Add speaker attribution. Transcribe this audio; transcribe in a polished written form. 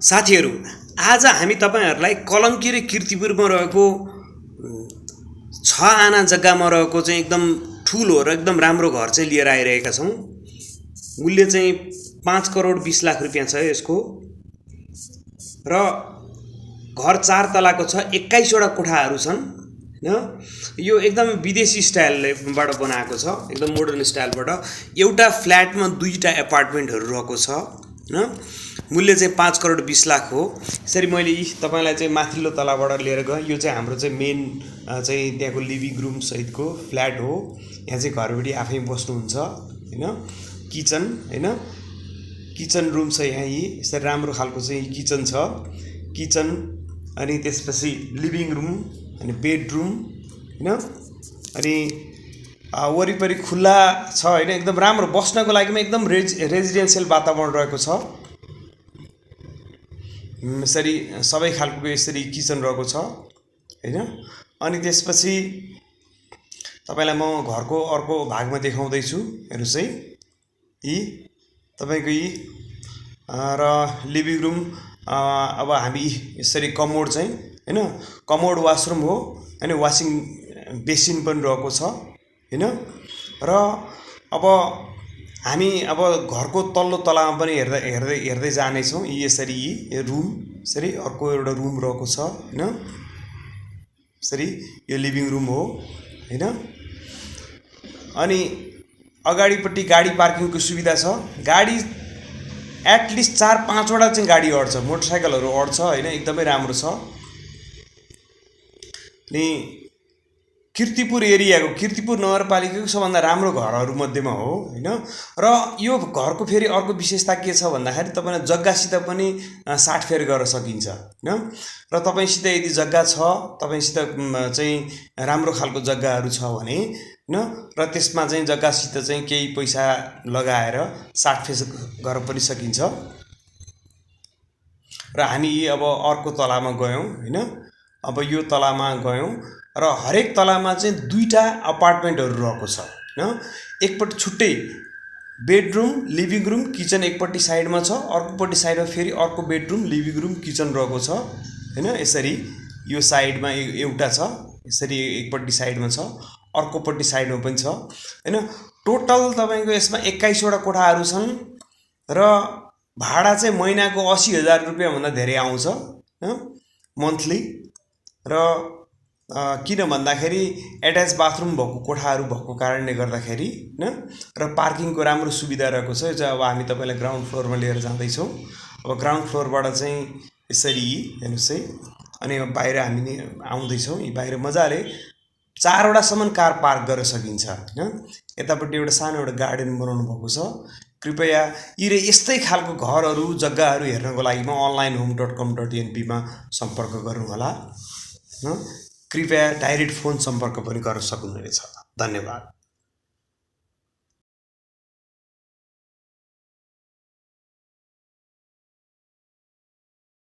Speaker 1: साथीहरू, आज हामी तपाईहरुलाई कलंकी र कीर्तिपुरमा रहेको 6 आना जग्गामा रहेको चाहिँ एकदम ठूलो र एकदम राम्रो घर चाहिँ लिएर आइरहेका छौं। मूल्य चाहिँ 5 करोड 20 लाख रुपैयाँ छ यसको र घर 4 तलाको छ। 21 वटा कोठाहरू छन् हैन। यो एकदम विदेशी स्टाइलबाट बनाएको छ, एकदम मोडर्न स्टाइलबाट। एउटा फ्ल्याटमा 2टा अपार्टमेन्टहरु रहेको छ हैन। मूल्य चाहिँ 5 करोड 20 लाख हो। यसरी मैले तपाईलाई चाहिँ माथिल्लो तलाबाट लिएर गएँ। यो चाहिँ हाम्रो चाहिँ मेन चाहिँ त्यहाँको लिभिङ रुम सहितको फ्ल्याट हो। यहाँ चाहिँ घरबेटी आफै बस्नुहुन्छ हैन। किचन हैन, किचन रुम छ यहाँ। यसरी राम्रो खालको चाहिँ किचन छ। किचन अनि त्यसपछि लिभिङ रुम अनि बेडरुम हैन। अनि वरिपरि खुल्ला छ हैन, एकदम राम्रो बस्नको लागि पनि एकदम रेजिडेन्शियल वातावरण रहेको छ। यसरी सबै खालको यसरी किचन रहेको छ हैन। अनि त्यसपछि तपाईलाई म घरको अर्को भागमा देखाउँदै छु। हेर्नुस् है, यी तपाईको यी र लिभिङ रुम। अब हामी यसरी कमोड चाहिँ हैन, कमोड वाशरुम हो हैन, वाशिङ बेसिन पनि रहेको छ हैन। र अब हामी अब घरको तल्लो तलामा पनि हेर्दै जाने छौं। यसरी यो रुम, यसरी अर्को एउटा रुम रहेको छ हैन। यसरी यो लिभिङ रुम हो हैन। अनि अगाडिपट्टि गाडी पार्किङको सुविधा छ। गाडी एटलिस्ट 4-5 वटा चाहिँ गाडी अड्छ, मोटरसाइकलहरु अड्छ हैन। एकदमै राम्रो छ। अनि कीर्तिपुर एरियाको, कीर्तिपुर नगरपालिकाको सबभन्दा राम्रो घरहरु मध्येमा हो हैन। र यो घरको फेरि अर्को विशेषता के छ भन्दाखेरि तपाईलाई जग्गासित पनि साटफेर गर्न सकिन्छ हैन। र तपाईसित यदि जग्गा छ, तपाईसित चाहिँ राम्रो खालको जग्गाहरु छ भने हैन, र त्यसमा चाहिँ जग्गासित चाहिँ केही पैसा लगाएर साटफेर गर्न पनि सकिन्छ। र हामी अब अर्को तलामा गयौं हैन। अब यो तलामा गयौं र हरेक तलामा चाहिँ 2टा अपार्टमेन्टहरु रहेको छ हैन। एकपट्टि छुट्टै बेडरुम, लिभिङ रुम, किचन एकपट्टि साइडमा छ, अर्कोपट्टि साइडमा फेरि अर्को बेडरुम, लिभिङ रुम, किचन रहेको छ हैन। यसरी यो साइडमा एउटा छ, यसरी एकपट्टि साइडमा छ, अर्कोपट्टि साइडमा पनि छ हैन। टोटल तपाईको यसमा 21 वटा कोठाहरू छन् र भाडा चाहिँ महिनाको 80,000 रुपैयाँ भन्दा धेरै आउँछ हैन, मन्थली। र किन भन्दाखेरि एट्याच बाथरुम भएको कोठाहरू भएको कारणले गर्दाखेरि हैन, र पार्किङको राम्रो सुविधा रहेको छ। यो चाहिँ अब हामी तपाईलाई ग्राउन्ड फ्लोरमा लिएर जाँदै छौं। अब ग्राउन्ड फ्लोरबाट चाहिँ यसरी हेर्नुस् है। अनि बाहिर हामी आउँदै छौं। यी बाहिर मजाले 4 वटा सम्म कार पार्क गर्न सकिन्छ हैन। यतापट्टि एउटा सानो एउटा गार्डन बनाउनु भएको छ। कृपया यी र यस्तै खालको घरहरू जग्गाहरू हेर्नको लागि म onlinehome.com.np मा सम्पर्क गर्नु होला हैन। कृपया डाइरेक्ट फोन सम्पर्क पनि गर्न सक्नुहुनेछ। धन्यवाद।